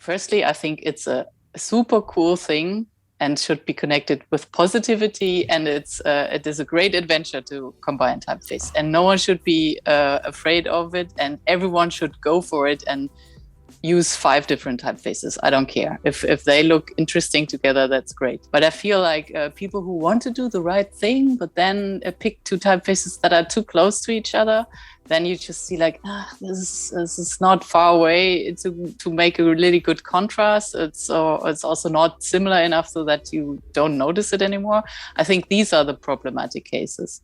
Firstly, I think it's a super cool thing and should be connected with positivity. And it is a great adventure to combine typeface. And no one should be afraid of it. And everyone should go for it and use 5 different typefaces. I don't care. If they look interesting together, that's great. But I feel like people who want to do the right thing, but then pick 2 typefaces that are too close to each other, then you just see like, this is not far away to make a really good contrast. It's also not similar enough so that you don't notice it anymore. I think these are the problematic cases.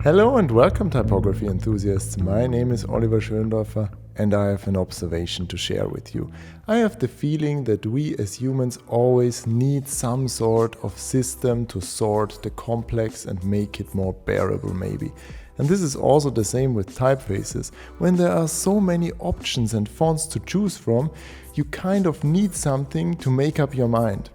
Hello and welcome, typography enthusiasts. My name is Oliver Schöndorfer and I have an observation to share with you. I have the feeling that we as humans always need some sort of system to sort the complex and make it more bearable maybe. And this is also the same with typefaces. When there are so many options and fonts to choose from, you kind of need something to make up your mind.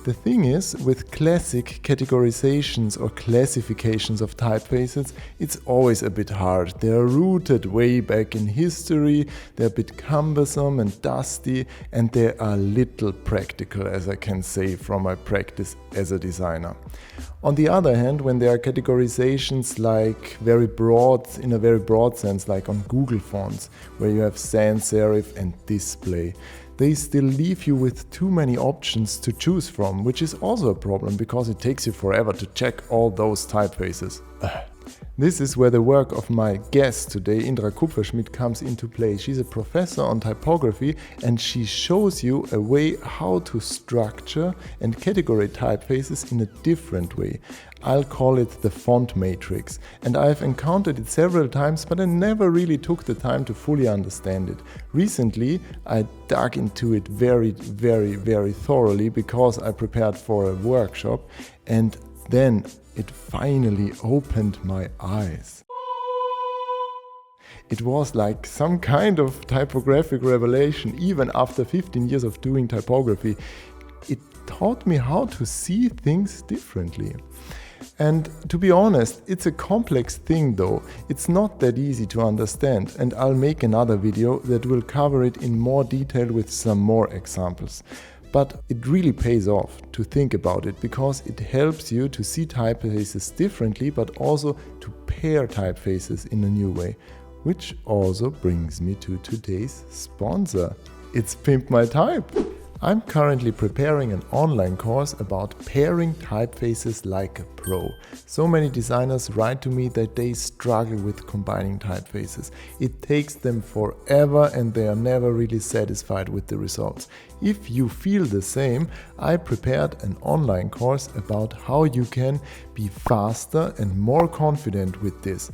The thing is, with classic categorizations or classifications of typefaces, it's always a bit hard. They're rooted way back in history, they're a bit cumbersome and dusty, and they are little practical, as I can say from my practice as a designer. On the other hand, when there are categorizations like in a very broad sense, like on Google fonts, where you have sans serif and display, they still leave you with too many options to choose from, which is also a problem because it takes you forever to check all those typefaces. This is where the work of my guest today, Indra Kupferschmid, comes into play. She's a professor on typography and she shows you a way how to structure and categorize typefaces in a different way. I'll call it the font matrix, and I've encountered it several times, but I never really took the time to fully understand it. Recently, I dug into it very thoroughly because I prepared for a workshop, and then it finally opened my eyes. It was like some kind of typographic revelation. Even after 15 years of doing typography, it taught me how to see things differently. And to be honest, it's a complex thing though. It's not that easy to understand, and I'll make another video that will cover it in more detail with some more examples. But it really pays off to think about it because it helps you to see typefaces differently, but also to pair typefaces in a new way. Which also brings me to today's sponsor. It's Pimp My Type. I'm currently preparing an online course about pairing typefaces like a pro. So many designers write to me that they struggle with combining typefaces. It takes them forever and they are never really satisfied with the results. If you feel the same, I prepared an online course about how you can be faster and more confident with this.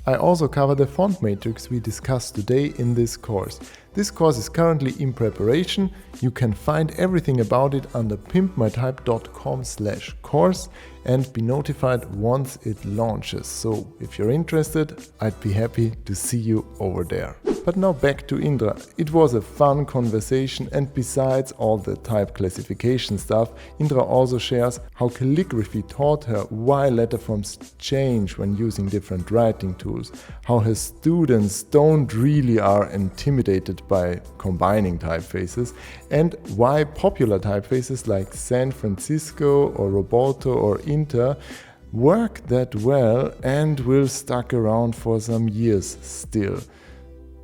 I also cover the font matrix we discussed today in this course. This course is currently in preparation. You can find everything about it under pimpmytype.com/course and be notified once it launches. So if you're interested, I'd be happy to see you over there. But now back to Indra. It was a fun conversation, and besides all the type classification stuff, Indra also shares how calligraphy taught her why letter forms change when using different writing tools, how her students don't really are intimidated by combining typefaces, and why popular typefaces like San Francisco or Roboto or Inter work that well and will stick around for some years still.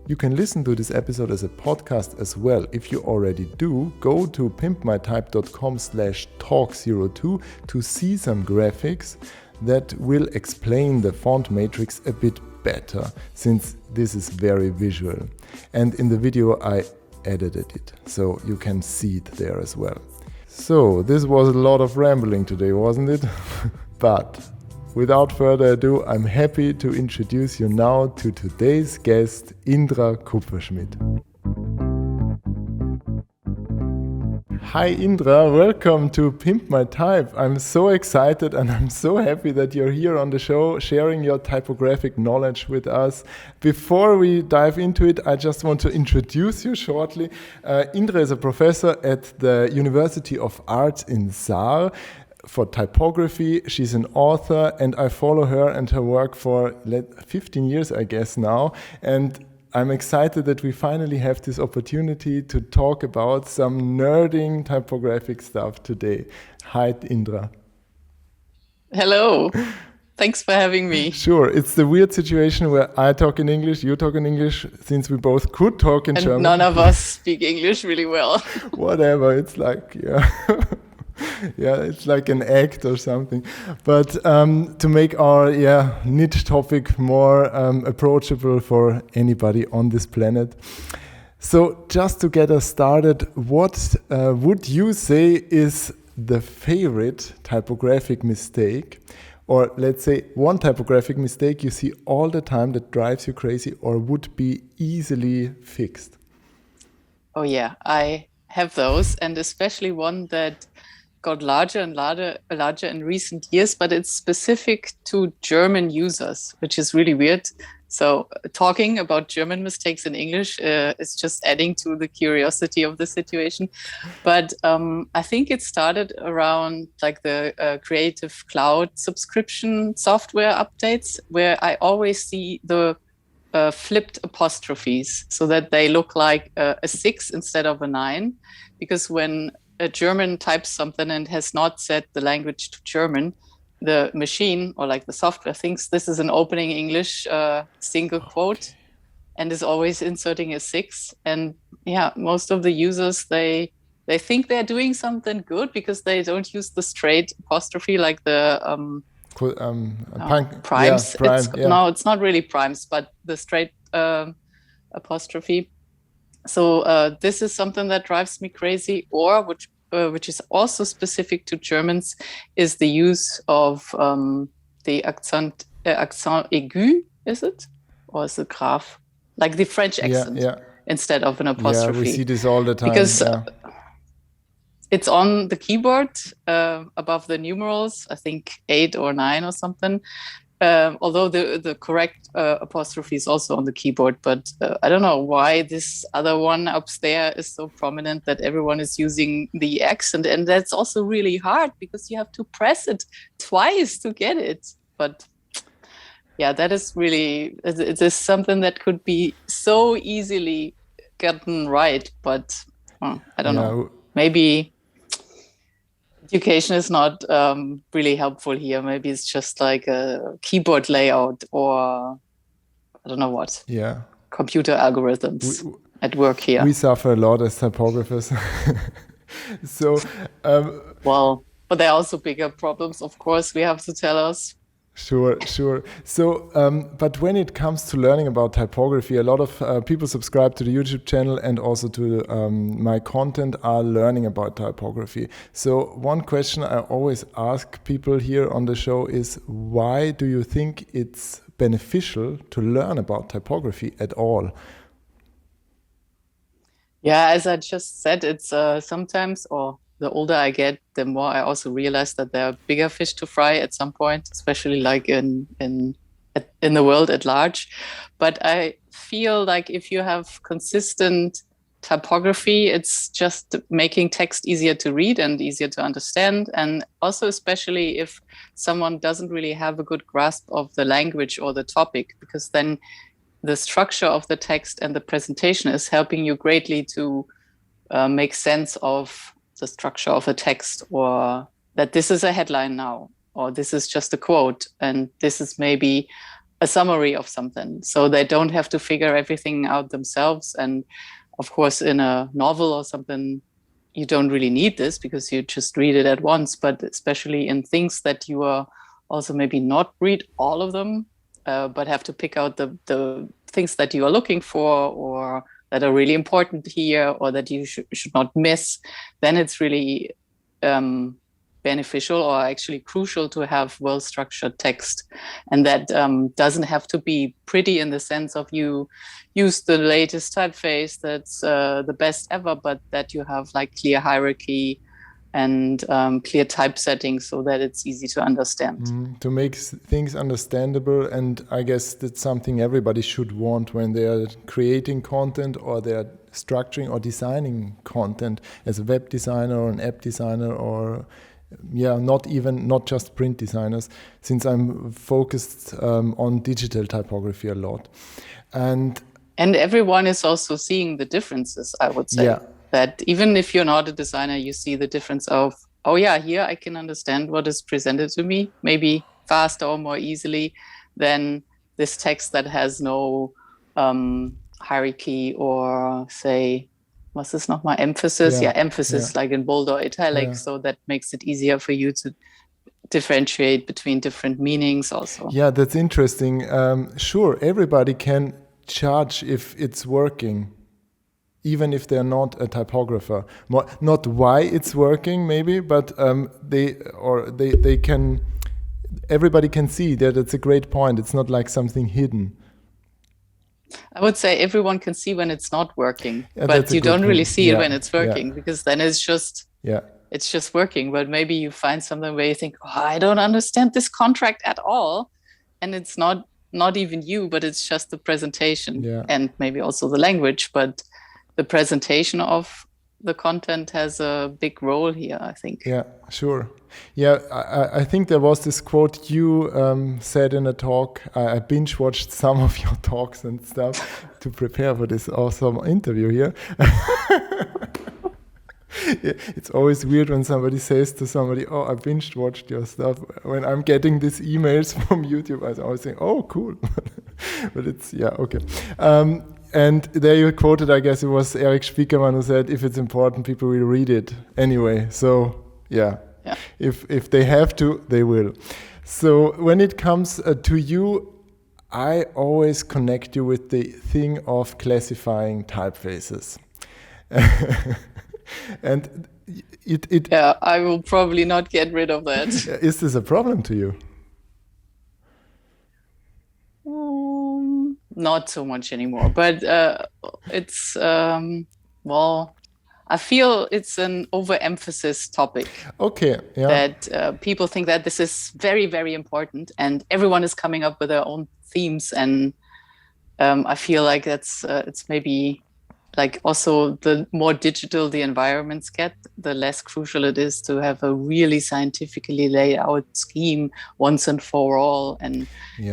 You can listen to this episode as a podcast as well. If you already do, go to pimpmytype.com/talk02 to see some graphics that will explain the font matrix a bit better, since this is very visual. And in the video I edited it, so you can see it there as well. So this was a lot of rambling today, wasn't it? But without further ado, I'm happy to introduce you now to today's guest, Indra Kupferschmid. Hi Indra, welcome to Pimp My Type. I'm so excited and I'm so happy that you're here on the show sharing your typographic knowledge with us. Before we dive into it, I just want to introduce you shortly. Indra is a professor at the University of Arts in Saar. for typography. She's an author, and I follow her and her work for 15 years, I guess, now. And I'm excited that we finally have this opportunity to talk about some nerding typographic stuff today. Hi, Indra. Hello. Thanks for having me. Sure. It's the weird situation where I talk in English, you talk in English, since we both could talk in German. None of us speak English really well. Whatever. It's like, yeah. Yeah, it's like an act or something. But to make our niche topic more approachable for anybody on this planet. So just to get us started, what would you say is the favorite typographic mistake? Or let's say one typographic mistake you see all the time that drives you crazy or would be easily fixed? Oh yeah, I have those, and especially one that got larger and larger in recent years, but it's specific to German users, which is really weird. So talking about German mistakes in English is just adding to the curiosity of the situation. But I think it started around like the Creative Cloud subscription software updates, where I always see the flipped apostrophes so that they look like a 6 instead of a 9. Because when a German types something and has not set the language to German, the machine or like the software thinks this is an opening English single quote and is always inserting a 6. And yeah, most of the users, they think they're doing something good because they don't use the straight apostrophe like the primes. No, it's not really primes, but the straight apostrophe. So this is something that drives me crazy, or which is also specific to Germans, is the use of the accent aigu, is it? Or is it grave? Like the French accent instead of an apostrophe. Yeah, we see this all the time. Because it's on the keyboard above the numerals, I think 8 or 9 or something. Although the correct apostrophe is also on the keyboard, but I don't know why this other one up there is so prominent that everyone is using the accent. And that's also really hard because you have to press it twice to get it. But yeah, that is really, it is something that could be so easily gotten right. But I don't know, maybe education is not really helpful here. Maybe it's just like a keyboard layout or I don't know what. Yeah. Computer algorithms at work here. We suffer a lot as typographers. So, well, but there are also bigger problems, of course, we have to tell us. Sure. So, but when it comes to learning about typography, a lot of people subscribe to the YouTube channel and also to my content are learning about typography. So one question I always ask people here on the show is, why do you think it's beneficial to learn about typography at all? Yeah, as I just said, it's sometimes, or the older I get, the more I also realize that there are bigger fish to fry at some point, especially like in the world at large. But I feel like if you have consistent typography, it's just making text easier to read and easier to understand. And also, especially if someone doesn't really have a good grasp of the language or the topic, because then the structure of the text and the presentation is helping you greatly to make sense of the structure of a text, or that this is a headline now, or this is just a quote, and this is maybe a summary of something. So they don't have to figure everything out themselves. And of course, in a novel or something, you don't really need this because you just read it at once. But especially in things that you are also maybe not read all of them, but have to pick out the things that you are looking for or that are really important here or that you should not miss, then it's really beneficial or actually crucial to have well-structured text. And that doesn't have to be pretty in the sense of you use the latest typeface that's the best ever, but that you have like clear hierarchy and clear typesetting so that it's easy to understand. To make things understandable, and I guess that's something everybody should want when they are creating content or they are structuring or designing content as a web designer or an app designer or not just print designers, since I'm focused on digital typography a lot. And everyone is also seeing the differences, I would say. Yeah. That even if you're not a designer, you see the difference of, oh yeah, here I can understand what is presented to me, maybe faster or more easily than this text that has no hierarchy or say, was this not my emphasis? Yeah, emphasis like in bold or italic. Yeah. So that makes it easier for you to differentiate between different meanings also. Yeah, that's interesting. Sure, everybody can judge if it's working, even if they're not a typographer. Not why it's working, maybe, but they can. Everybody can see that it's a great point. It's not like something hidden. I would say everyone can see when it's not working, but you don't really see it when it's working, because then it's just working. But maybe you find something where you think, oh, I don't understand this contract at all, and it's not even you, but it's just the presentation and maybe also the language, but the presentation of the content has a big role here, I think. Yeah, sure. Yeah, I think there was this quote you said in a talk. I binge watched some of your talks and stuff to prepare for this awesome interview here. It's always weird when somebody says to somebody, oh, I binge watched your stuff. When I'm getting these emails from YouTube, I always think, oh, cool. But it's, okay. And there you quoted, I guess it was Eric Spiekermann who said, if it's important, people will read it anyway. So, if they have to, they will. So when it comes to you, I always connect you with the thing of classifying typefaces. And it I will probably not get rid of that. Is this a problem to you? Not so much anymore, but it's I feel it's an overemphasis topic. Okay, that people think that this is very, very important, and everyone is coming up with their own themes, and I feel like that's it's maybe like also the more digital the environments get, the less crucial it is to have a really scientifically laid out scheme once and for all. And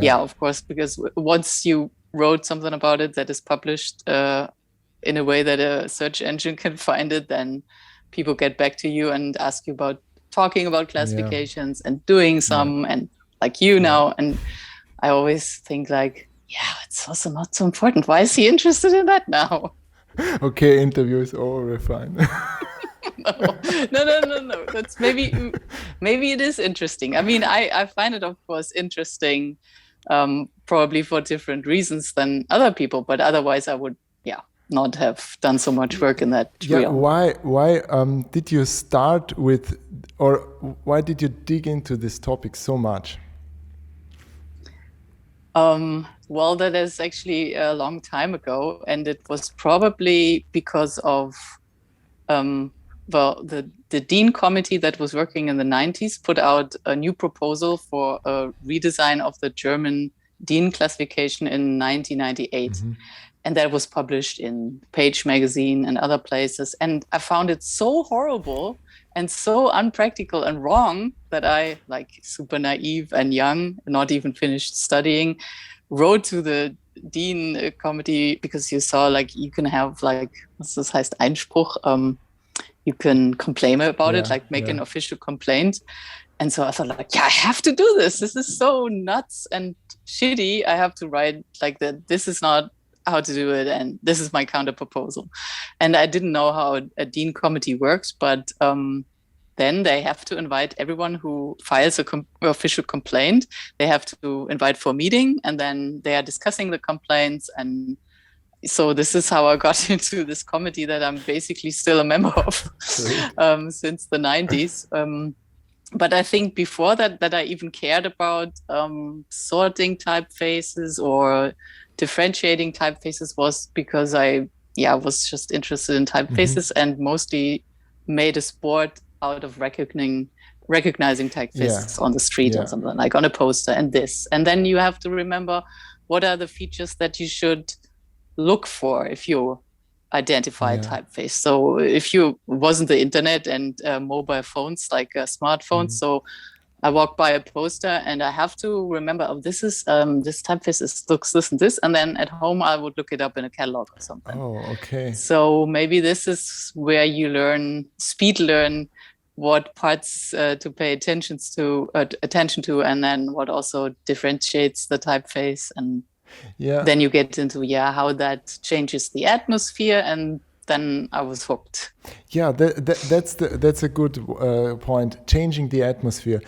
of course, because once you wrote something about it that is published in a way that a search engine can find it, then people get back to you and ask you about talking about classifications and doing some and like you now. And I always think like, it's also not so important. Why is he interested in that now? Okay, interview is over, we're fine. No. That's maybe it is interesting. I mean, I find it, of course, interesting, probably for different reasons than other people, but otherwise I would, not have done so much work in that realm. Why did you start with, or why did you dig into this topic so much? Well, that is actually a long time ago, and it was probably because of the Dean committee that was working in the 90s put out a new proposal for a redesign of the German Dean classification in 1998. Mm-hmm. And that was published in Page magazine and other places. And I found it so horrible and so unpractical and wrong that I, like super naive and young, not even finished studying, wrote to the Dean committee, because you saw like you can have like, what's this heißt, Einspruch, you can complain about it, like make an official complaint. And so I thought like, I have to do this. This is so nuts and shitty. I have to write like that. This is not how to do it, and this is my counter proposal. And I didn't know how a Dean committee works, but then they have to invite everyone who files a official complaint. They have to invite for a meeting, and then they are discussing the complaints. And so this is how I got into this committee that I'm basically still a member of since the 90s. But I think before that I even cared about sorting typefaces or differentiating typefaces was because I was just interested in typefaces and mostly made a sport out of recognizing typefaces on the street or something, like on a poster and this. And then you have to remember what are the features that you should look for if you identify typeface. So if you wasn't the internet and mobile phones like smartphones, so I walk by a poster and I have to remember, oh, this is this typeface looks this and this, and then at home I would look it up in a catalog or something. Oh, okay. So maybe this is where you speed learn what parts to pay attention to, and then what also differentiates the typeface, and then you get into how that changes the atmosphere, and then I was hooked. Yeah, that's a good point. Changing the atmosphere.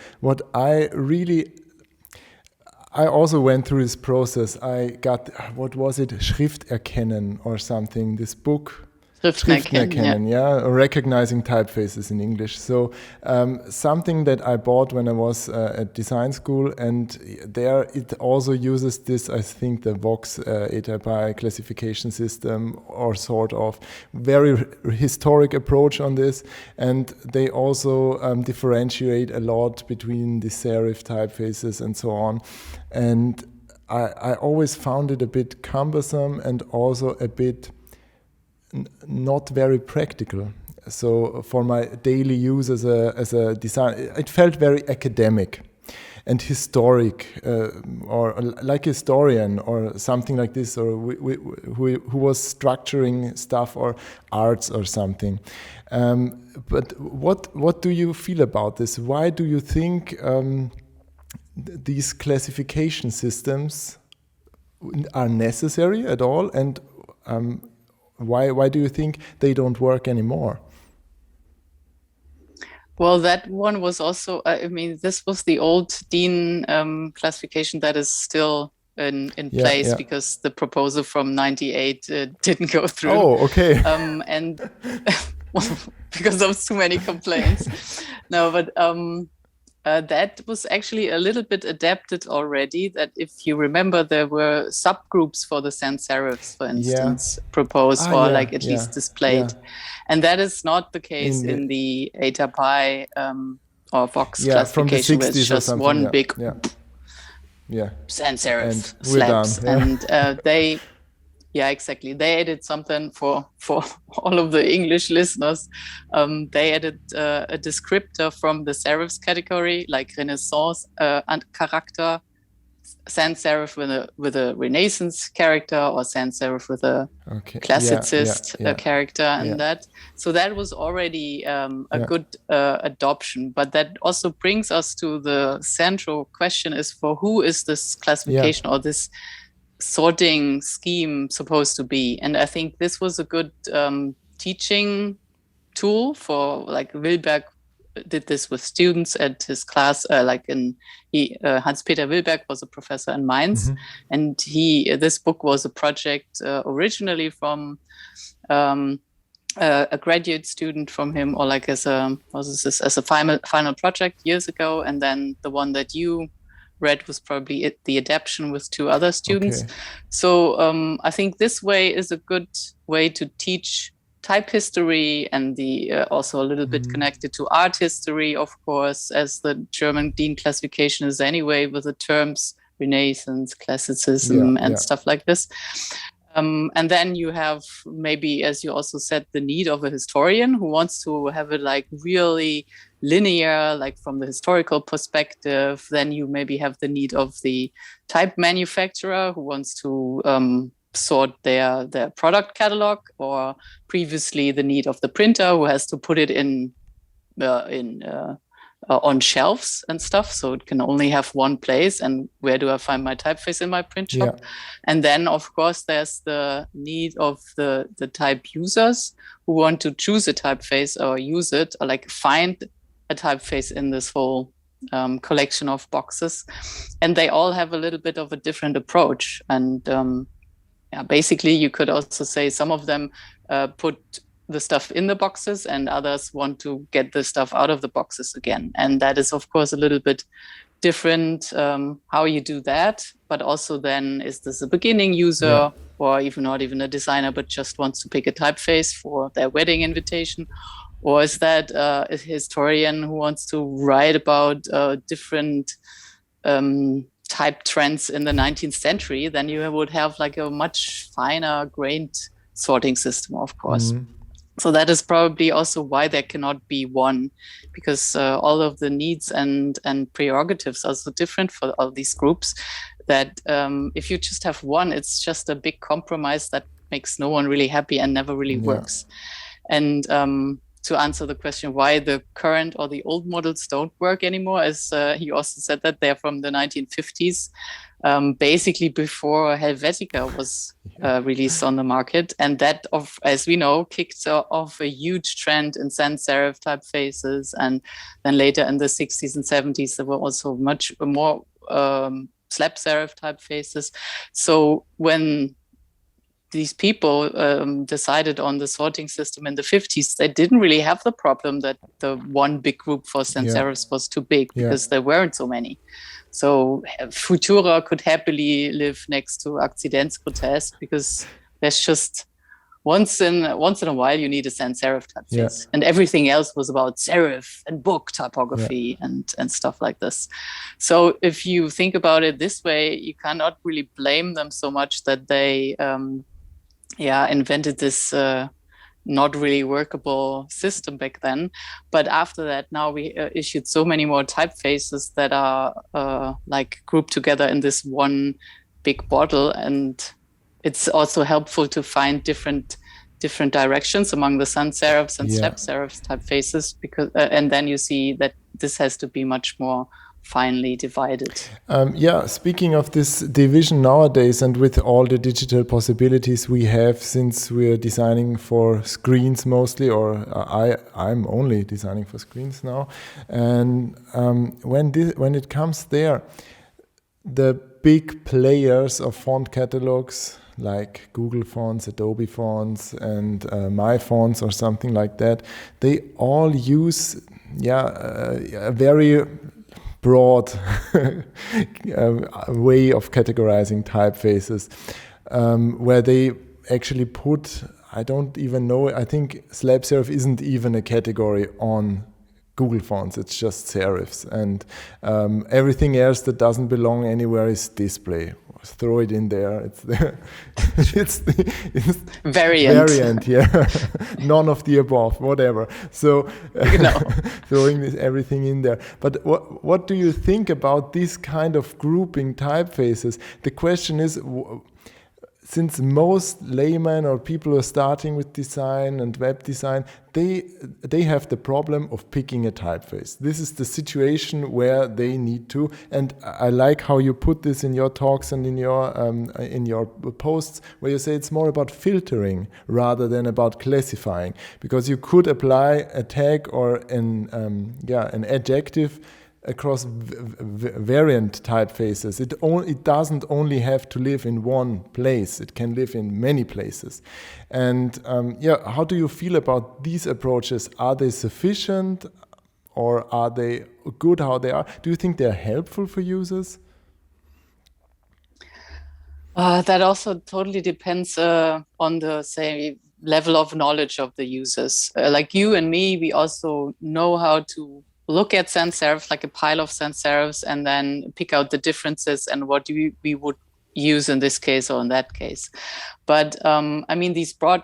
I also went through this process. I got, what was it, Schrifterkennen or something, this book. Schrifterkennen, recognizing typefaces in English. So something that I bought when I was at design school, and there it also uses this, I think, the Vox ETAPI classification system, or sort of very historic approach on this. And they also differentiate a lot between the serif typefaces and so on. And I always found it a bit cumbersome and also a bit not very practical. So for my daily use as a designer, it felt very academic and historic, or like a historian or something like this, or who was structuring stuff or arts or something. But what do you feel about this? Why do you think these classification systems are necessary at all? And why do you think they don't work anymore? Well, that one was also, this was the old Dean classification that is still in place, because the proposal from 98 didn't go through. Oh, okay. And because of too many complaints. No, but that was actually a little bit adapted already. That, if you remember, there were subgroups for the sans serifs, for instance, proposed at least displayed. And that is not the case in the ETAPI or Vox classification, where it's just one big sans serif slabs. And they... Yeah, exactly. They added something for all of the English listeners. They added a descriptor from the serifs category, like Renaissance and character, sans serif with a Renaissance character, or sans serif with a classicist character, and that. So that was already a good adoption. But that also brings us to the central question: is for who is this classification or this sorting scheme supposed to be? And I think this was a good teaching tool for, like, Wilberg did this with students at his class, Hans-Peter Wilberg was a professor in Mainz, and this book was a project originally from a graduate student from him, or like as a final project years ago, and then the one that you read was probably the adaptation with two other students. So I think this way is a good way to teach type history, and also a little bit connected to art history, of course, as the German Dean classification is anyway, with the terms Renaissance, classicism, and stuff like this. And then you have, maybe, as you also said, the need of a historian who wants to have it like really linear, like from the historical perspective. Then you maybe have the need of the type manufacturer who wants to sort their product catalog, or previously the need of the printer who has to put it on shelves and stuff, so it can only have one place, and where do I find my typeface in my print shop? And then, of course, there's the need of the type users who want to choose a typeface or use it, or like find a typeface in this whole collection of boxes. And they all have a little bit of a different approach. And basically you could also say some of them put the stuff in the boxes, and others want to get the stuff out of the boxes again. And that is, of course, a little bit different how you do that. But also then, is this a beginning user or even not even a designer, but just wants to pick a typeface for their wedding invitation? Or is that a historian who wants to write about different type trends in the 19th century? Then you would have like a much finer grained sorting system, of course. So that is probably also why there cannot be one, because all of the needs and prerogatives are so different for all these groups that if you just have one, it's just a big compromise that makes no one really happy and never really works. And to answer the question why the current or the old models don't work anymore, as he also said that they're from the 1950s. Basically before Helvetica was released on the market. And that, as we know, kicked off a huge trend in sans serif typefaces. And then later in the 60s and 70s, there were also much more slab serif typefaces. So when these people decided on the sorting system in the 50s, they didn't really have the problem that the one big group for sans serifs was too big, because there weren't so many. So Futura could happily live next to Akzidenzgrotesque, because there's just once in a while you need a sans serif typeface, and everything else was about serif and book typography and stuff like this. So if you think about it this way, you cannot really blame them so much that they invented this not really workable system back then. But after that, now we issued so many more typefaces that are like grouped together in this one big bottle. And it's also helpful to find different directions among the sans serifs and slab serifs typefaces, because and then you see that this has to be much more finely divided. Speaking of this division nowadays, and with all the digital possibilities we have, since we're designing for screens mostly, or I'm only designing for screens now, and when it comes there, the big players of font catalogs like Google fonts, Adobe fonts, and my fonts or something like that, they all use a very broad way of categorizing typefaces, where they actually put, I don't even know, I think slab serif isn't even a category on Google fonts, it's just serifs, and everything else that doesn't belong anywhere is display. Throw it in there. It's there. it's variant. None of the above. Whatever. So throwing everything in there. But what do you think about this kind of grouping typefaces? The question is, since most laymen or people who are starting with design and web design, they have the problem of picking a typeface. This is the situation where they need to, and I like how you put this in your talks and in your posts, where you say it's more about filtering rather than about classifying, because you could apply a tag or an adjective across variant typefaces. It doesn't only have to live in one place. It can live in many places. And how do you feel about these approaches? Are they sufficient, or are they good how they are? Do you think they're helpful for users? That also totally depends on the, say, level of knowledge of the users. Like you and me, we also know how to look at sans serif, like a pile of sans serifs, and then pick out the differences and what we would use in this case or in that case. But I mean, these broad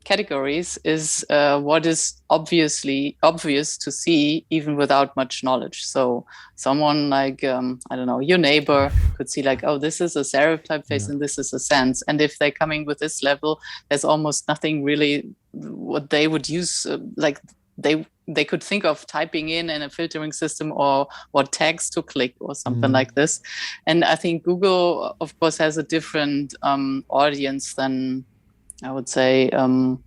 categories is what is obvious to see even without much knowledge. So someone like, I don't know, your neighbor could see like, oh, this is a serif typeface and this is a sans. And if they're coming with this level, there's almost nothing really what they would use, like they could think of typing in a filtering system or what tags to click or something like this. And I think Google, of course, has a different audience than, I would say, any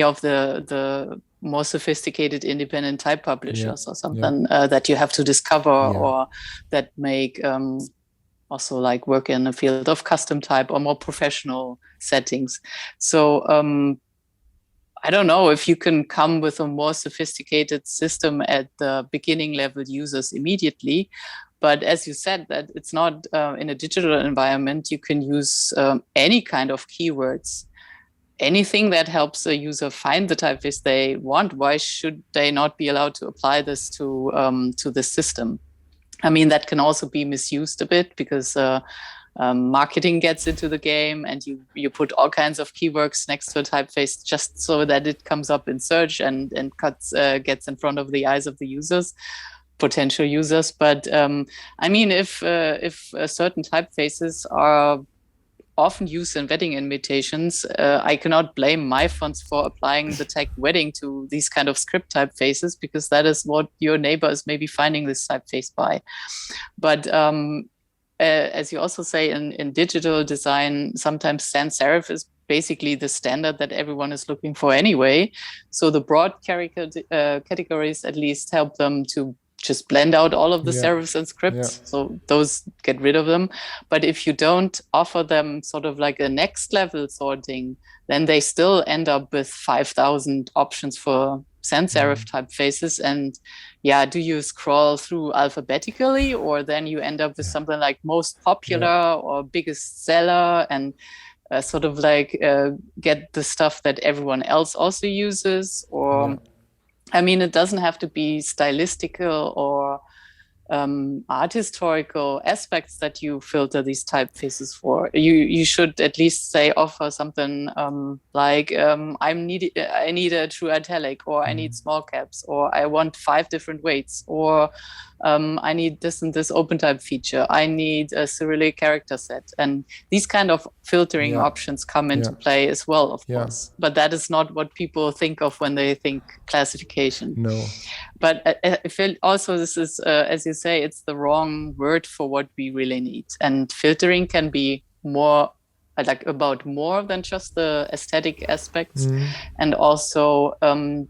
of the more sophisticated independent type publishers or something that you have to discover or that make also like work in the field of custom type or more professional settings. So I don't know if you can come with a more sophisticated system at the beginning level users immediately. But as you said, that it's not in a digital environment, you can use any kind of keywords, anything that helps a user find the typeface they want. Why should they not be allowed to apply this to the system? I mean, that can also be misused a bit because marketing gets into the game, and you put all kinds of keywords next to a typeface just so that it comes up in search and gets in front of the eyes of the users, potential users. But I mean, if certain typefaces are often used in wedding invitations, I cannot blame my fonts for applying the tag wedding to these kind of script typefaces, because that is what your neighbor is maybe finding this typeface by. But as you also say, in digital design, sometimes sans serif is basically the standard that everyone is looking for anyway. So the broad categories at least help them to just blend out all of the serifs and scripts. So those, get rid of them. But if you don't offer them sort of like a next level sorting, then they still end up with 5,000 options for sans serif typefaces. And do you scroll through alphabetically, or then you end up with something like most popular or biggest seller, and sort of like get the stuff that everyone else also uses? Or I mean, it doesn't have to be stylistical or art historical aspects that you filter these typefaces for. You should at least offer something like I need a true italic, or I need small caps, or I want 5 different weights, or I need this and this open type feature. I need a Cyrillic character set. And these kind of filtering options come into play as well, of course. But that is not what people think of when they think classification. No. But I feel also this is, as you say, it's the wrong word for what we really need. And filtering can be more about more than just the aesthetic aspects, and also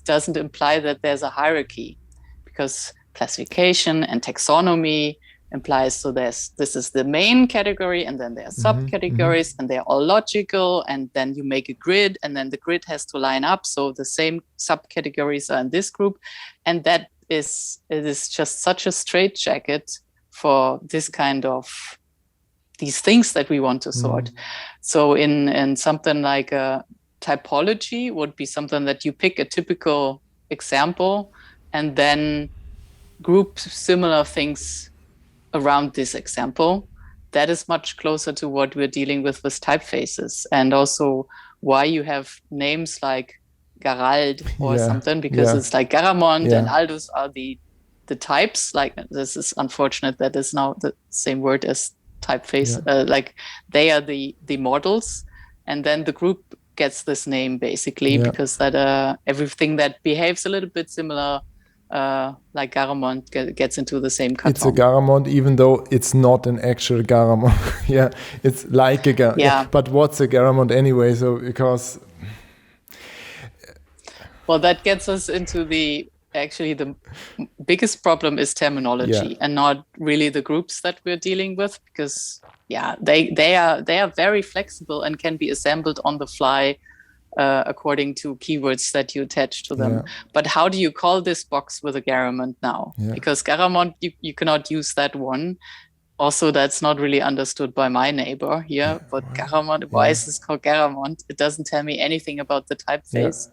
doesn't imply that there's a hierarchy, because classification and taxonomy implies this is the main category, and then there are subcategories, and they're all logical, and then you make a grid, and then the grid has to line up so the same subcategories are in this group. And it is just such a straitjacket for this kind of these things that we want to sort. So in something like a typology would be something that you pick a typical example and then group similar things around this example. That is much closer to what we're dealing with typefaces, and also why you have names like Garald or something, because it's like Garamond and Aldus are the types. Like, this is unfortunate that is now the same word as typeface. Like, they are the models, and then the group gets this name basically because that everything that behaves a little bit similar, like Garamond, gets into the same carton. It's a Garamond, even though it's not an actual Garamond. It's like a Garamond. But what's a Garamond anyway? So because that gets us into the biggest problem is terminology and not really the groups that we're dealing with, because they are very flexible and can be assembled on the fly according to keywords that you attach to them. But how do you call this box with a Garamond now? Because Garamond, you cannot use that one. Also, that's not really understood by my neighbor here. But Garamond, why is this called Garamond? It doesn't tell me anything about the typeface.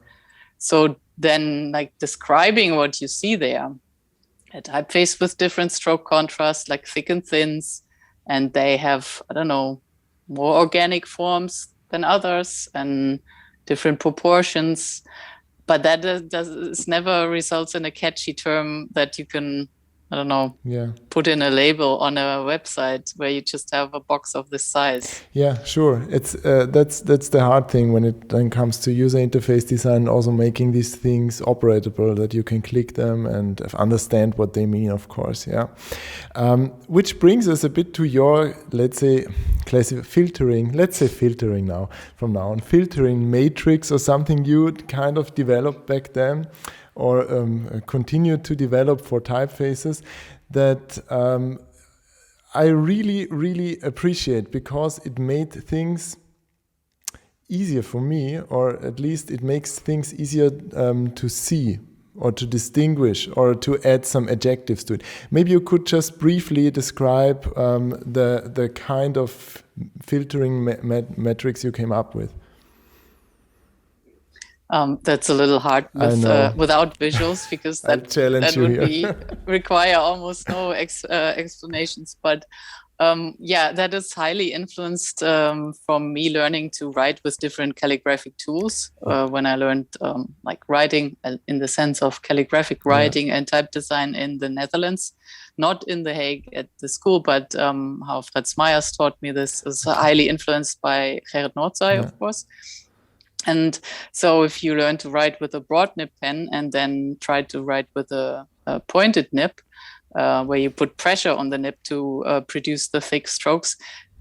So then, like, describing what you see there, a typeface with different stroke contrast, like thick and thins, and they have, I don't know, more organic forms than others and different proportions. But that never results in a catchy term that you can, I don't know, put in a label on a website where you just have a box of this size. Yeah, sure. It's that's the hard thing when it then comes to user interface design, also making these things operatable, that you can click them and understand what they mean, of course. Which brings us a bit to your, let's say, filtering now, from now on, filtering matrix, or something you kind of developed back then, or continued to develop for typefaces, that I really, really appreciate, because it made things easier for me, or at least it makes things easier to see or to distinguish or to add some adjectives to it. Maybe you could just briefly describe the kind of filtering metrics you came up with. That's a little hard without visuals, because that would require almost no explanations. But that is highly influenced from me learning to write with different calligraphic tools. When I learned writing in the sense of calligraphic writing and type design in the Netherlands, not in The Hague at the school, but how Frits Meyers taught me this is highly influenced by Gerrit Noordzij, of course. And so if you learn to write with a broad nib pen and then try to write with a pointed nib, where you put pressure on the nib to produce the thick strokes,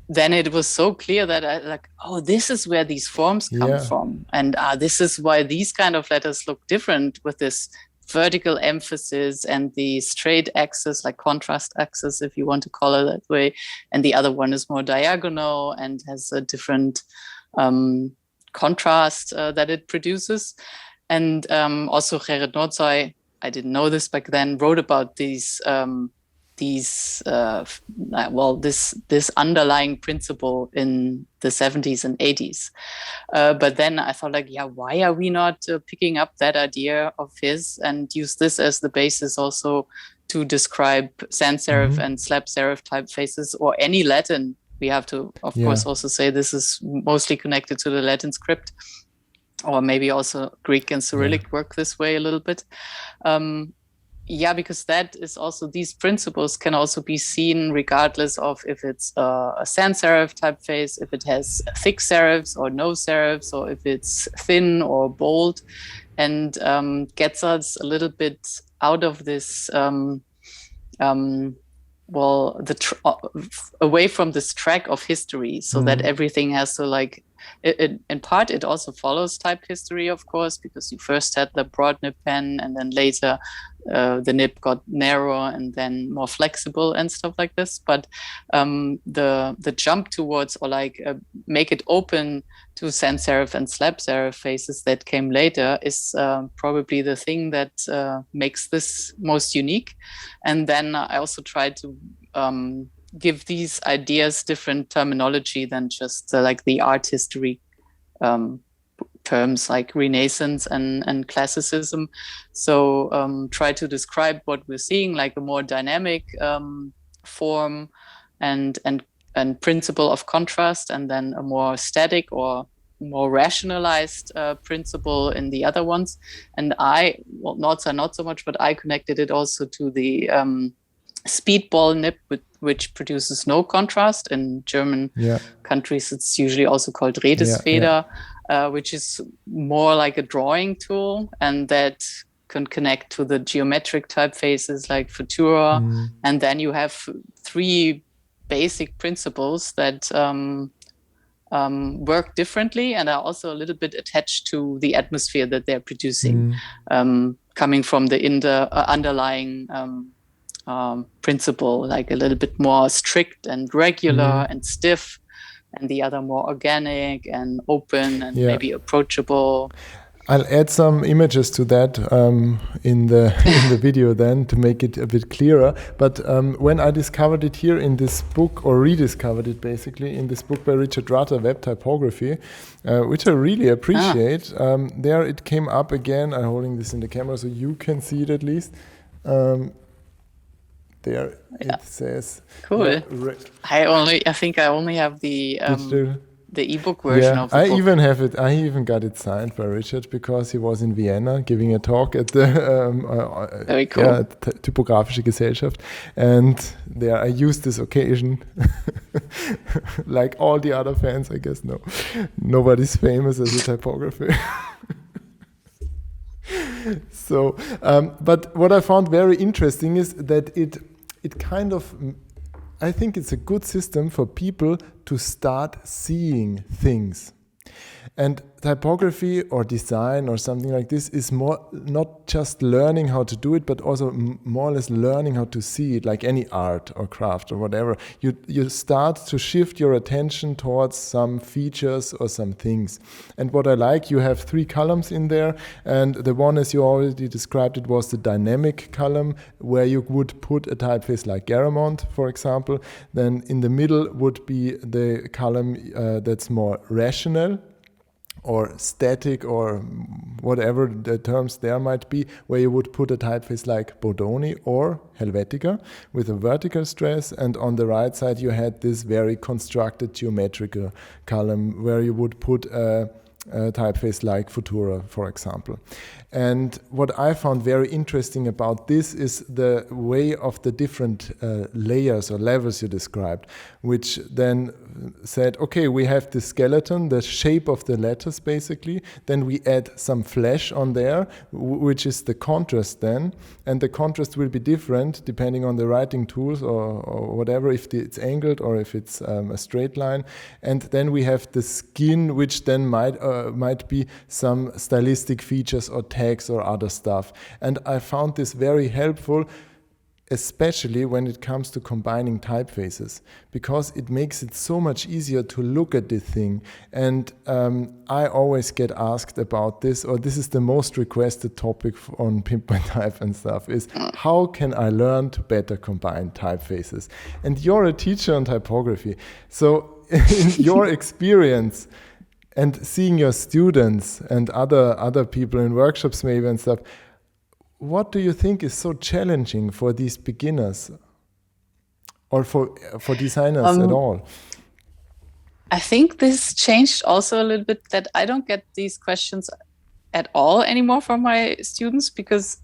then it was so clear that I this is where these forms come from. And this is why these kind of letters look different with this vertical emphasis and the straight axis, like contrast axis, if you want to call it that way. And the other one is more diagonal and has a different contrast that it produces. And also Gerrit Noordzij, I didn't know this back then, wrote about this underlying principle in the 70s and 80s. But then I thought why are we not picking up that idea of his and use this as the basis also to describe sans serif and slab serif typefaces, or any Latin. We have to, of course, also say this is mostly connected to the Latin script, or maybe also Greek and Cyrillic work this way a little bit. Because that is also, these principles can also be seen regardless of if it's a sans serif typeface, if it has thick serifs or no serifs, or if it's thin or bold, and gets us a little bit out of this away from this track of history, so that everything has to in part it also follows type history, of course, because you first had the broad nib pen and then later the nib got narrow and then more flexible and stuff like this. But the jump towards make it open to sans serif and slab serif faces that came later is probably the thing that makes this most unique. And then I also tried to give these ideas different terminology than just the art history terms like Renaissance and Classicism. So try to describe what we're seeing, like a more dynamic form and principle of contrast, and then a more static or more rationalized principle in the other ones. And not so much, but I connected it also to the speedball nib, which produces no contrast. In German countries, it's usually also called Redesfeder, which is more like a drawing tool, and that can connect to the geometric typefaces like Futura. And then you have three basic principles that work differently and are also a little bit attached to the atmosphere that they're producing, coming from the underlying principle, like a little bit more strict and regular and stiff, and the other more organic and open and maybe approachable. I'll add some images to that in the video then to make it a bit clearer. But when I discovered it here in this book, or rediscovered it basically in this book by Richard Rutter, Web Typography, which I really appreciate, there it came up again. I'm holding this in the camera so you can see it at least. There it says. Cool. I think I only have the ebook version of the book. I even have it. I even got it signed by Richard because he was in Vienna giving a talk at the very cool. Typographische Gesellschaft, and there I used this occasion, like all the other fans. I guess nobody's famous as a typographer. So, but what I found very interesting is that it kind of, I think it's a good system for people to start seeing things. And typography or design or something like this is more not just learning how to do it, but also more or less learning how to see it, like any art or craft or whatever. You start to shift your attention towards some features or some things. And what I like, you have 3 columns in there, and the one, as you already described, it was the dynamic column, where you would put a typeface like Garamond, for example. Then in the middle would be the column that's more rational, or static or whatever the terms there might be, where you would put a typeface like Bodoni or Helvetica with a vertical stress, and on the right side you had this very constructed geometrical column where you would put a typeface like Futura, for example. And what I found very interesting about this is the way of the different layers or levels you described, which then said, okay, we have the skeleton, the shape of the letters basically, then we add some flesh on there, which is the contrast then, and the contrast will be different depending on the writing tools or whatever, if it's angled or if it's a straight line. And then we have the skin, which then might be some stylistic features or tags or other stuff. And I found this very helpful, especially when it comes to combining typefaces, because it makes it so much easier to look at the thing. And I always get asked about this, or this is the most requested topic on Pimp My Type and stuff, is how can I learn to better combine typefaces? And you're a teacher on typography. So in your experience, and seeing your students and other people in workshops maybe and stuff, what do you think is so challenging for these beginners or for designers at all? I think this changed also a little bit, that I don't get these questions at all anymore from my students, because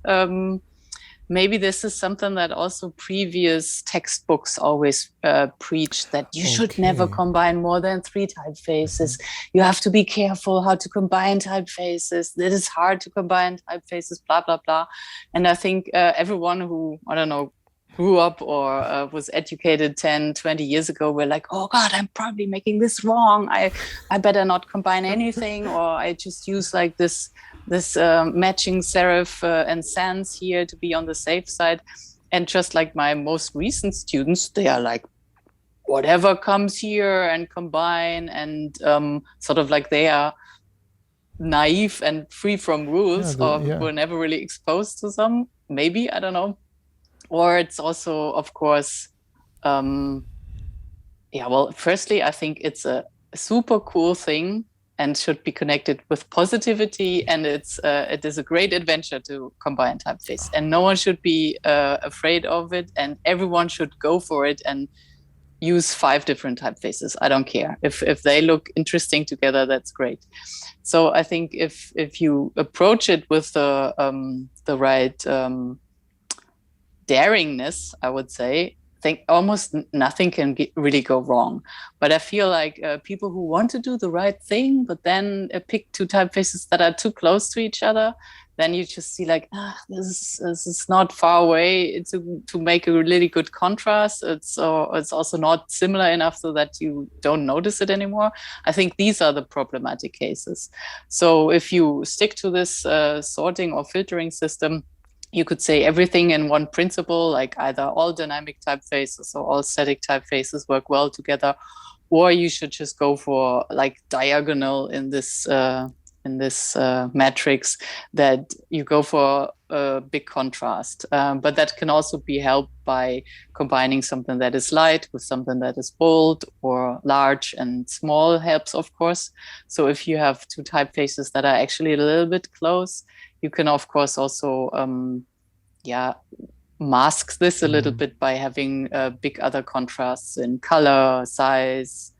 maybe this is something that also previous textbooks always preach, that you should never combine more than 3 typefaces. You have to be careful how to combine typefaces. It is hard to combine typefaces, blah, blah, blah. And I think everyone who, I don't know, grew up or was educated 10, 20 years ago were like, oh God, I'm probably making this wrong. I better not combine anything, or I just use like this matching serif and sans here to be on the safe side. And just like my most recent students, they are like, whatever comes here and combine, and sort of like they are naive and free from rules, or were never really exposed to some, maybe, I don't know. Or it's also, of course, well, firstly, I think it's a super cool thing and should be connected with positivity. And it is a great adventure to combine typeface. And no one should be afraid of it. And everyone should go for it and use 5 different typefaces. I don't care. If they look interesting together, that's great. So I think if you approach it with the right daringness, I would say, I think almost nothing can really go wrong. But I feel like people who want to do the right thing, but then pick 2 typefaces that are too close to each other, then you just see like, this is not far away to make a really good contrast. It's also not similar enough so that you don't notice it anymore. I think these are the problematic cases. So if you stick to this sorting or filtering system, you could say everything in one principle, like either all dynamic typefaces or all static typefaces work well together, or you should just go for like diagonal in this matrix, that you go for a big contrast. But that can also be helped by combining something that is light with something that is bold, or large and small helps, of course. So if you have 2 typefaces that are actually a little bit close, you can, of course, also mask this a little bit by having big other contrasts in color, size,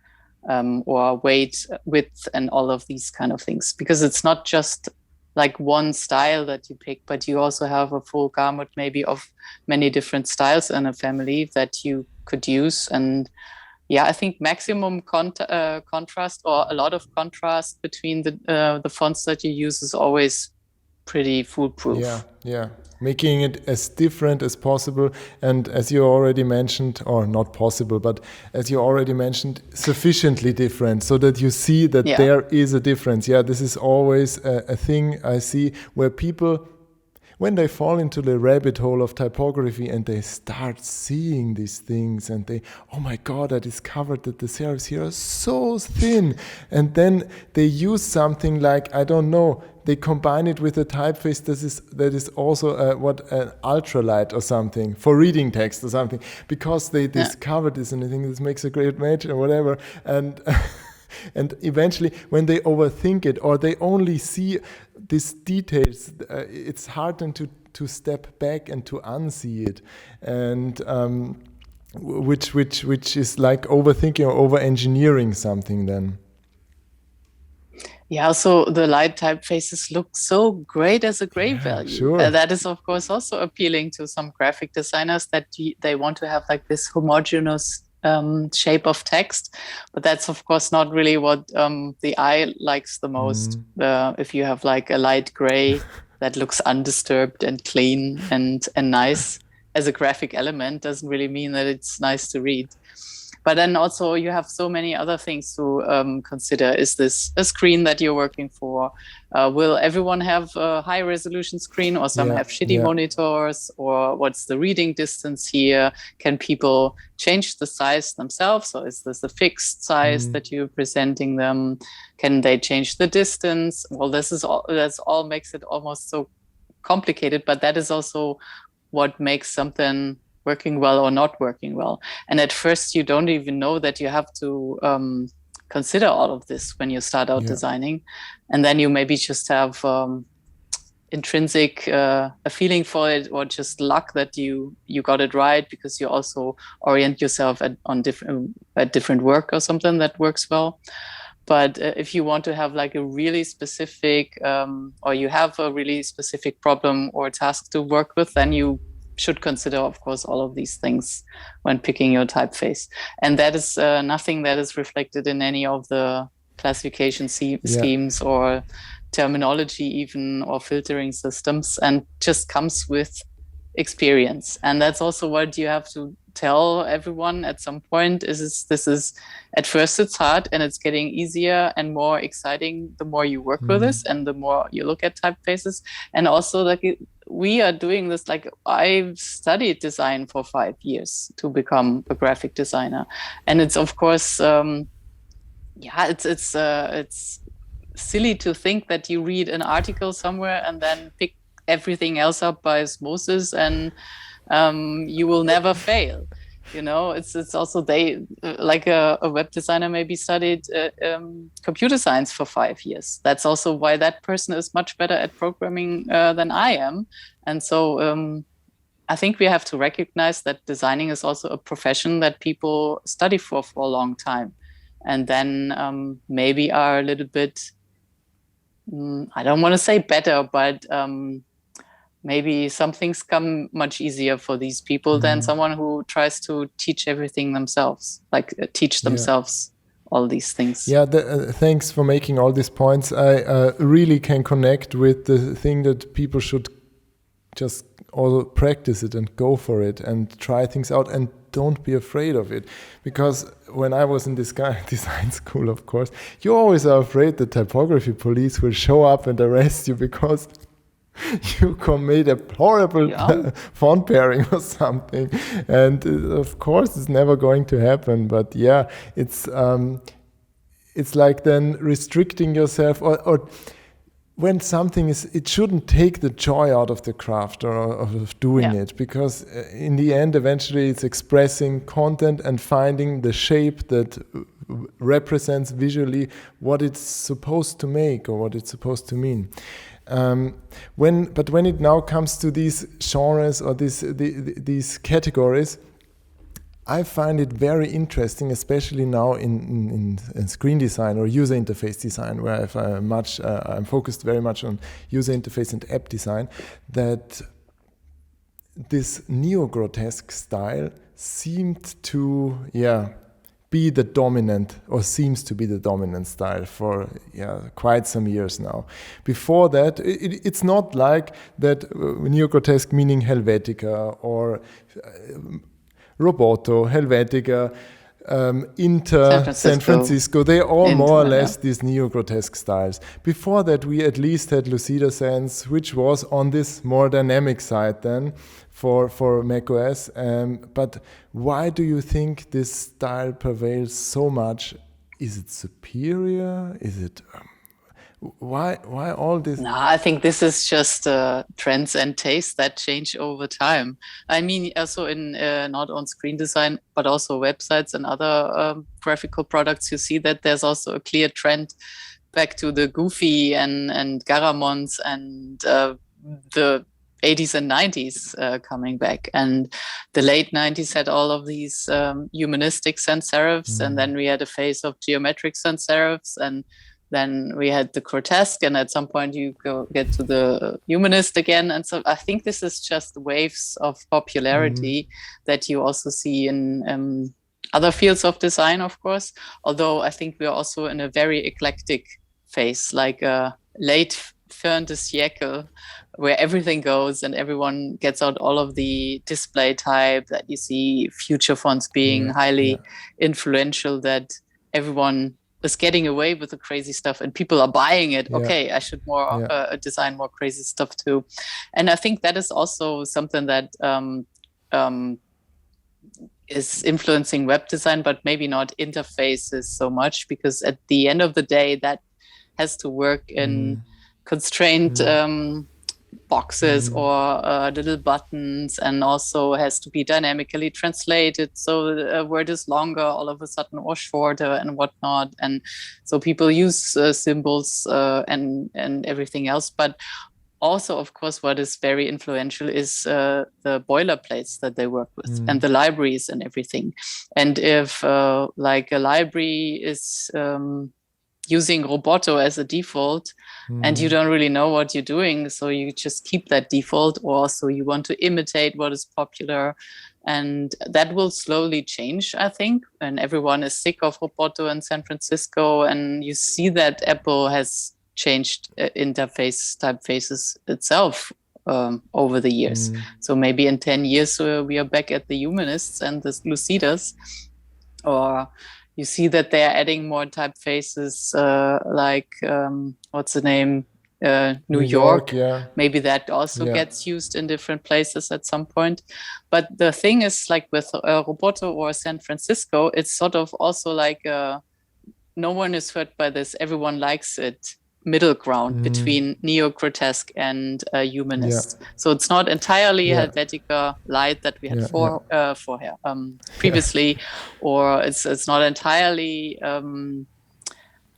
or weight, width, and all of these kind of things. Because it's not just like one style that you pick, but you also have a full gamut maybe of many different styles in a family that you could use. And I think maximum contrast, or a lot of contrast between the fonts that you use, is always pretty foolproof. Yeah. Making it as different as possible. And as you already mentioned, or not possible, but as you already mentioned, sufficiently different so that you see that there is a difference. Yeah, this is always a thing I see where people, when they fall into the rabbit hole of typography and they start seeing these things and they, oh my God, I discovered that the serifs here are so thin. And then they use something like, I don't know, they combine it with a typeface that is also an ultralight or something for reading text or something, because they discovered this, and I think this makes a great match or whatever. And And eventually, when they overthink it or they only see these details, it's hard then to step back and to unsee it. And which is like overthinking or over-engineering something then. Yeah, so the light typefaces look so great as a gray value. Sure. That is, of course, also appealing to some graphic designers that they want to have like this homogeneous shape of text. But that's, of course, not really what the eye likes the most. If you have like a light gray that looks undisturbed and clean and nice as a graphic element, doesn't really mean that it's nice to read. But then also you have so many other things to consider. Is this a screen that you're working for? Will everyone have a high resolution screen, or some have shitty monitors? Or what's the reading distance here? Can people change the size themselves? Or is this a fixed size that you're presenting them? Can they change the distance? Well, that's all makes it almost so complicated, but that is also what makes something working well or not working well. And at first you don't even know that you have to consider all of this when you start out designing. And then you maybe just have intrinsic a feeling for it, or just luck that you got it right, because you also orient yourself at different work or something that works well. But if you want to have like a really specific or you have a really specific problem or task to work with, then you should consider, of course, all of these things when picking your typeface. And that is nothing that is reflected in any of the classification schemes or terminology even, or filtering systems, and just comes with experience. And that's also what you have to tell everyone at some point. This is at first it's hard, and it's getting easier and more exciting the more you work with this and the more you look at typefaces. And also, like, we are doing this, like, I've studied design for 5 years to become a graphic designer, and it's of course it's silly to think that you read an article somewhere and then pick everything else up by osmosis and you will never fail. You know, it's also like a web designer maybe studied computer science for 5 years. That's also why that person is much better at programming than I am. And so I think we have to recognize that designing is also a profession that people study for a long time, and then maybe are a little bit, I don't want to say better, but maybe some things come much easier for these people than someone who tries to teach everything themselves, like teach themselves all these things. Yeah, thanks for making all these points. I really can connect with the thing that people should just all practice it and go for it and try things out, and don't be afraid of it. Because when I was in this design school, of course, you always are afraid the typography police will show up and arrest you because you made a horrible font pairing or something. And of course it's never going to happen. But yeah, it's like then restricting yourself, or when something it shouldn't take the joy out of the craft or of doing it, because in the end, eventually it's expressing content and finding the shape that represents visually what it's supposed to make or what it's supposed to mean. But when it now comes to these genres or these categories, I find it very interesting, especially now in screen design or user interface design, where I'm focused very much on user interface and app design, that this neo-grotesque style seemed to be the dominant, or seems to be the dominant style for quite some years now. Before that, it's not like that neo-grotesque meaning Helvetica or Roboto, Helvetica, Inter, San Francisco, they're all more or less these neo-grotesque styles. Before that, we at least had Lucida Sans, which was on this more dynamic side then for macOS. But why do you think this style prevails so much? Is it superior? Is it... Why all this? No, I think this is just trends and tastes that change over time. I mean, also in not on screen design, but also websites and other graphical products, you see that there's also a clear trend back to the Goofy and Garamons and the 80s and 90s coming back. And the late 90s had all of these humanistic sans serifs, and then we had a phase of geometric sans serifs, and then we had the grotesque, and at some point you get to the humanist again. And so I think this is just waves of popularity that you also see in other fields of design, of course. Although I think we're also in a very eclectic phase, like late fin de siècle, where everything goes and everyone gets out all of the display type, that you see future fonts being highly influential, that everyone is getting away with the crazy stuff and people are buying it. Okay, I should design more crazy stuff too. And I think that is also something that is influencing web design, but maybe not interfaces so much, because at the end of the day, that has to work in constrained boxes or little buttons, and also has to be dynamically translated. So a word is longer all of a sudden or shorter and whatnot. And so people use symbols and everything else. But also, of course, what is very influential is the boilerplates that they work with and the libraries and everything. And if like a library is using Roboto as a default, and you don't really know what you're doing, so you just keep that default, or so you want to imitate what is popular, and that will slowly change, I think. And everyone is sick of Roboto in San Francisco, and you see that Apple has changed typefaces itself over the years. So maybe in 10 years we are back at the humanists and the Lucidas, or you see that they are adding more typefaces, like what's the name? New York. Maybe that also gets used in different places at some point. But the thing is, like with Roboto or San Francisco, it's sort of also like no one is hurt by this. Everyone likes it. Middle ground between neo-grotesque and humanist. So it's not entirely Helvetica light that we had previously, or it's not entirely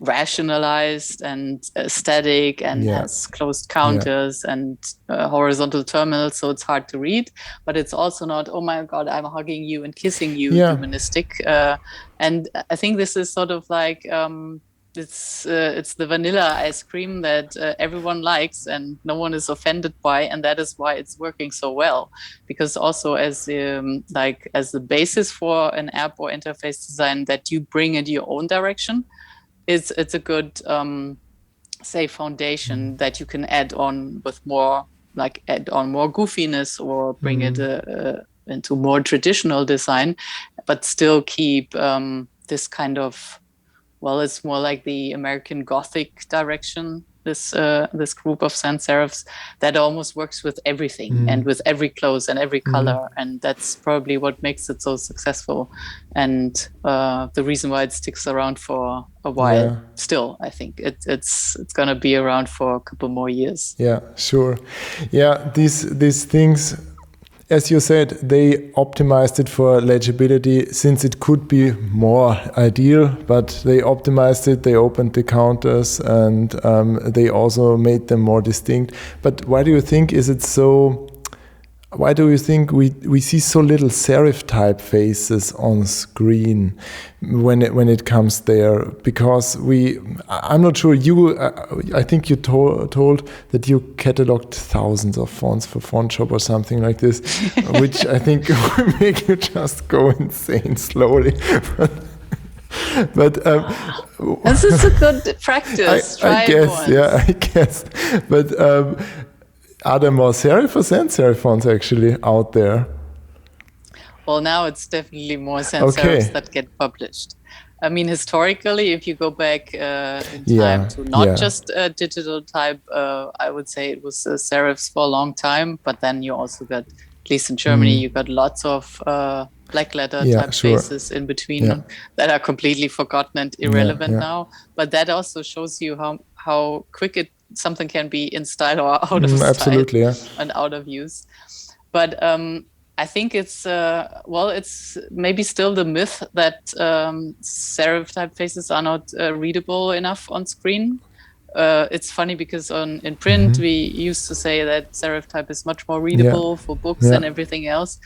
rationalized and static and has closed counters and horizontal terminals, so it's hard to read. But it's also not, oh my God, I'm hugging you and kissing you, humanistic. And I think this is sort of like it's the vanilla ice cream that everyone likes and no one is offended by, and that is why it's working so well. Because also as the basis for an app or interface design that you bring into your own direction, it's a good foundation that you can add on with more, like add on more goofiness or bring it into more traditional design, but still keep this kind of, well, it's more like the American Gothic direction, this group of sans serifs that almost works with everything and with every clothes and every color. And that's probably what makes it so successful. And the reason why it sticks around for a while still, I think it's going to be around for a couple more years. Yeah, sure. Yeah, these things, as you said, they optimized it for legibility, since it could be more ideal, but they optimized it, they opened the counters, and they also made them more distinct. But why do you think we see so little serif typefaces on screen when it comes there? Because I'm not sure, I think you told that you cataloged thousands of fonts for FontShop or something like this, which I think will make you just go insane slowly. But this is a good practice. I guess. But are there more serif or sans serif fonts actually out there? Well, now it's definitely more sans serifs that get published. I mean, historically, if you go back in time to not just digital type, I would say it was serifs for a long time, but then you also got at least in Germany, you got lots of black letter typefaces in between that are completely forgotten and irrelevant now. But that also shows you how quick something can be in style or out of style and out of use. But I think it's it's maybe still the myth that serif typefaces are not readable enough on screen. It's funny because in print we used to say that serif type is much more readable for books and everything else.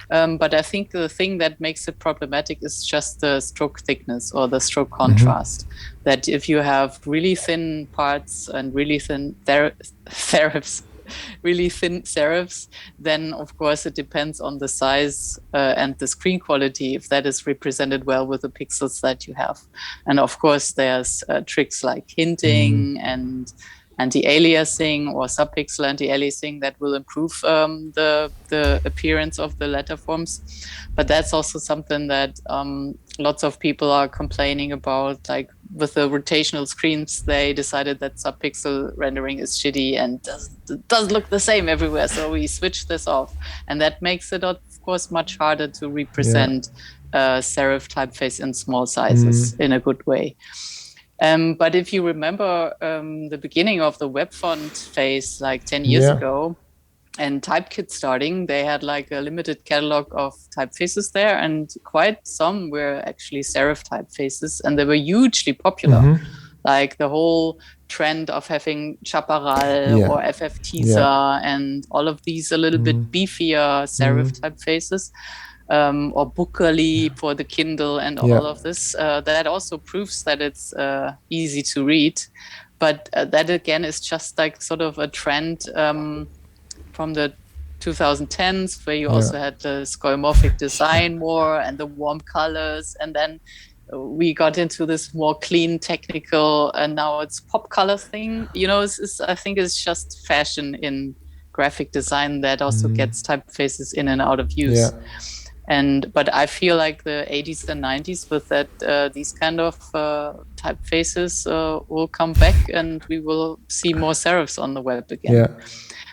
But I think the thing that makes it problematic is just the stroke thickness or the stroke contrast. That if you have really thin parts and really thin serifs, then of course it depends on the size and the screen quality, if that is represented well with the pixels that you have. And of course there's tricks like hinting and anti-aliasing or subpixel anti-aliasing that will improve the appearance of the letter forms. But that's also something that lots of people are complaining about. Like with the rotational screens, they decided that subpixel rendering is shitty and does look the same everywhere. So we switched this off. And that makes it, of course, much harder to represent serif typeface in small sizes in a good way. But if you remember the beginning of the web font phase, like 10 years ago, and Typekit starting, they had like a limited catalog of typefaces there, and quite some were actually serif typefaces, and they were hugely popular. Like the whole trend of having Chaparral or FF Teaser and all of these a little bit beefier serif typefaces. Or Bookerly for the Kindle and all of this. That also proves that it's easy to read. But that again is just like sort of a trend from the 2010s, where you also had the skeuomorphic design more and the warm colors. And then we got into this more clean technical, and now it's pop color thing. You know, I think it's just fashion in graphic design that also gets typefaces in and out of use. But I feel like the 80s and 90s with that these kind of typefaces will come back, and we will see more serifs on the web again.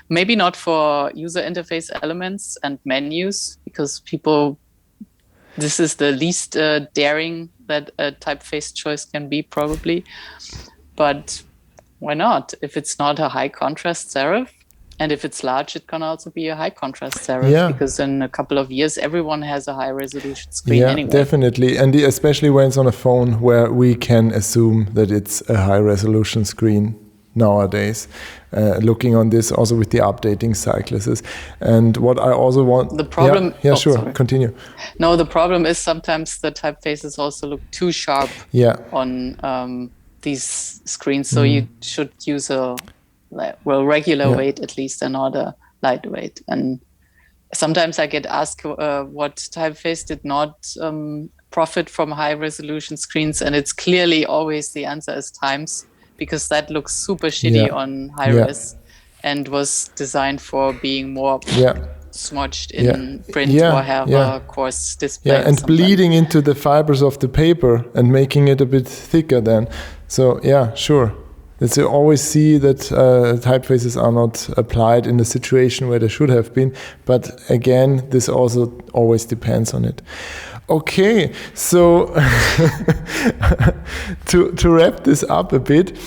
Maybe not for user interface elements and menus, because this is the least daring that a typeface choice can be probably. But why not? If it's not a high contrast serif, and if it's large, it can also be a high contrast serif, because in a couple of years, everyone has a high resolution screen anyway. Definitely. And especially when it's on a phone, where we can assume that it's a high resolution screen nowadays, looking on this also with the updating cycluses. And what I also want... The problem... Continue. No, the problem is sometimes the typefaces also look too sharp on these screens. So you should use a regular weight at least, and not a lightweight. And sometimes I get asked what typeface did not profit from high resolution screens, and it's clearly always the answer is Times, because that looks super shitty on high res and was designed for being more smudged in print or have a coarse display. And bleeding into the fibers of the paper and making it a bit thicker then. So sure. It's you always see that typefaces are not applied in the situation where they should have been. But again, this also always depends on it. Okay, so to wrap this up a bit,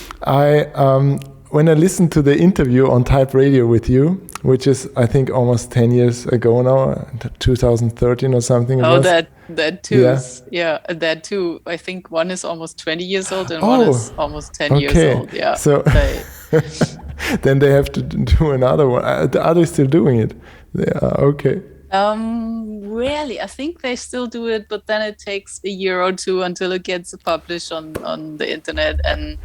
when I listened to the interview on Type Radio with you, which is I think almost 10 years ago now, 2013 or something. That too. That too. I think one is almost 20 years old and one is almost 10 years old. Yeah. So then they have to do another one. Are they still doing it? Okay. Really, I think they still do it, but then it takes a year or two until it gets published on the internet, and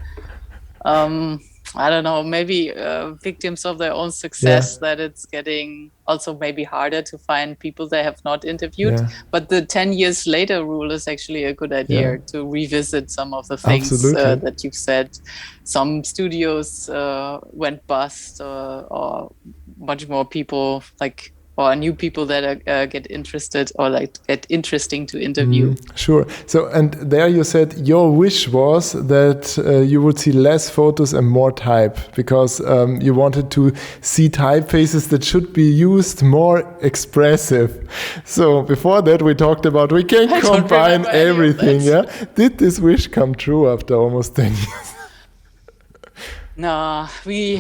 I don't know, maybe victims of their own success, that it's getting also maybe harder to find people they have not interviewed. But the 10 years later rule is actually a good idea to revisit some of the things that you've said. Some studios went bust, or much more people or new people that get interested or like get interesting to interview. Sure. So, and there you said your wish was that you would see less photos and more type, because you wanted to see typefaces that should be used more expressive. So before that we talked about we can combine everything. Yeah. Did this wish come true after almost 10 years? No, we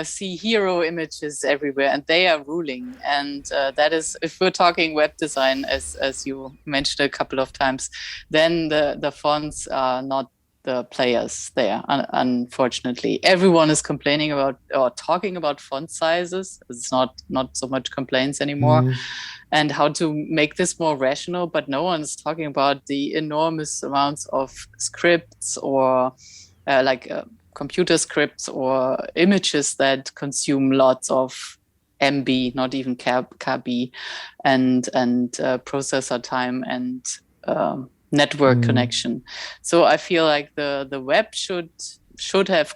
see hero images everywhere, and they are ruling. And that is, if we're talking web design, as you mentioned a couple of times, then the fonts are not the players there. Unfortunately, everyone is complaining about or talking about font sizes. It's not so much complaints anymore, and how to make this more rational. But no one's talking about the enormous amounts of scripts or computer scripts or images that consume lots of MB, not even KB, and processor time and network connection. So I feel like the web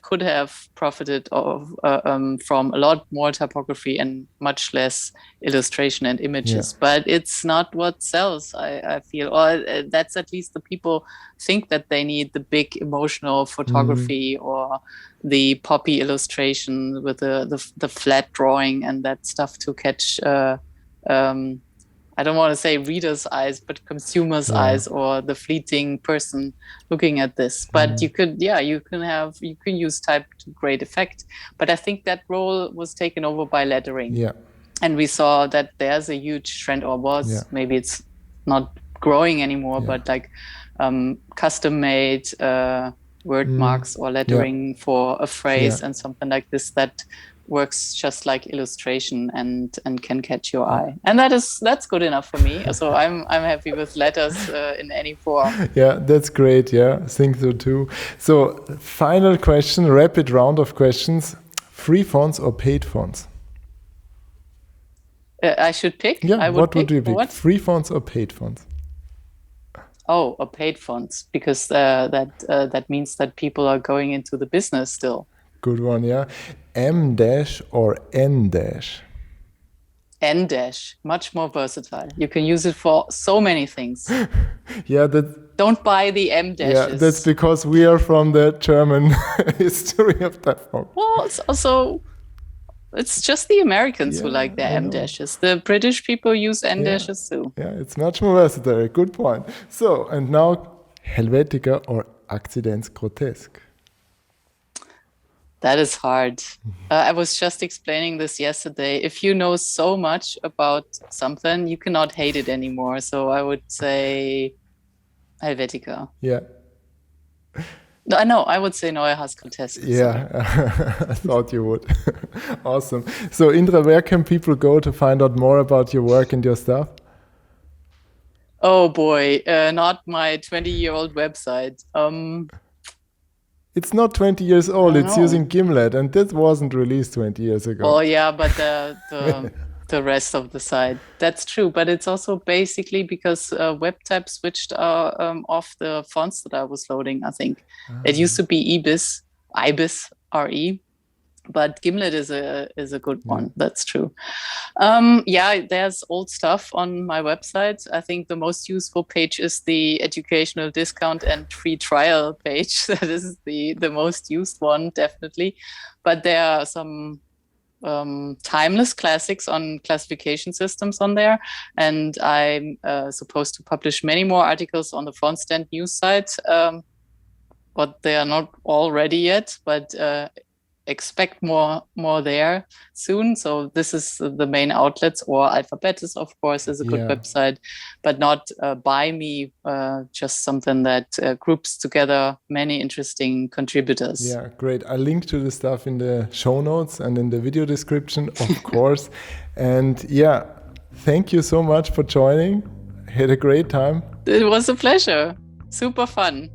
could have profited from a lot more typography and much less illustration and images, but it's not what sells. I feel, or that's at least the people think that they need the big emotional photography or the poppy illustration with the flat drawing and that stuff to catch I don't want to say reader's eyes, but consumer's eyes, or the fleeting person looking at this. But you can use type to great effect. But I think that role was taken over by lettering. Yeah. And we saw that there's a huge trend, or was, maybe it's not growing anymore, but like custom made word marks or lettering for a phrase and something like this that works just like illustration and can catch your eye, and that's good enough for me. So I'm happy with letters in any form. Yeah, that's great. Yeah, I think so too. So final question, rapid round of questions: free fonts or paid fonts? I should pick. Yeah, what would you pick? What? Free fonts or paid fonts? Oh, or paid fonts, because that means that people are going into the business still. Good one, yeah. M dash or N dash? N dash, much more versatile. You can use it for so many things. Yeah, don't buy the M dashes. Yeah, that's because we are from the German history of that form. Well, it's just the Americans who like their M dashes. The British people use N dashes too. Yeah, it's much more versatile. Good point. So, and now Helvetica or Accidents Grotesque? That is hard. I was just explaining this yesterday. If you know so much about something, you cannot hate it anymore. So I would say Helvetica. Yeah. No, I would say Neuhaus Grotesque. Yeah, I thought you would. Awesome. So Indra, where can people go to find out more about your work and your stuff? Oh boy, not my 20-year-old website. It's not 20 years old. It's using Gimlet, and that wasn't released 20 years ago. Well, yeah, but the rest of the site, that's true. But it's also basically because WebType switched off the fonts that I was loading. I think it used to be IBIS RE, but Gimlet is a good one. That's true. There's old stuff on my website. I think the most useful page is the educational discount and free trial page. That is the most used one, definitely. But there are some timeless classics on classification systems on there. And I'm supposed to publish many more articles on the Font Stand news site, but they are not all ready yet. But expect more there soon. So this is the main outlets, or Alphabetis, of course, is a good website, but not by me, just something that groups together many interesting contributors. Yeah, great. I'll link to the stuff in the show notes and in the video description, of course. And thank you so much for joining. Had a great time. It was a pleasure. Super fun.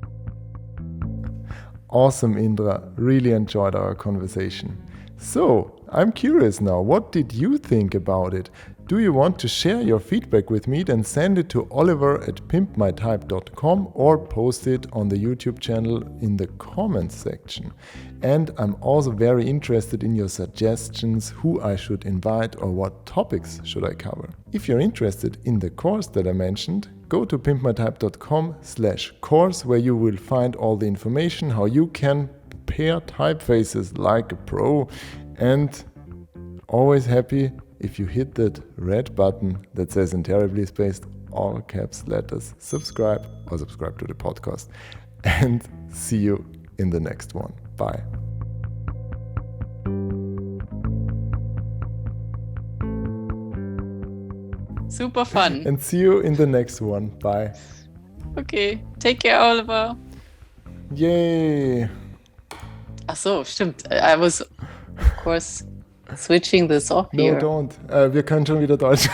Awesome, Indra. Really enjoyed our conversation. So, I'm curious now, what did you think about it? Do you want to share your feedback with me? Then send it to oliver@pimpmytype.com or post it on the YouTube channel in the comments section. And I'm also very interested in your suggestions, who I should invite or what topics should I cover. If you're interested in the course that I mentioned, go to pimpmytype.com/course, where you will find all the information how you can prepare typefaces like a pro, and always happy if you hit that red button that says in terribly spaced all caps letters subscribe to the podcast. And see you in the next one. Bye. Super fun. And see you in the next one. Bye. Okay, take care, Oliver. Yay. Ach so, stimmt. I was, of course, switching this off here. No, don't. Wir können schon wieder Deutsch.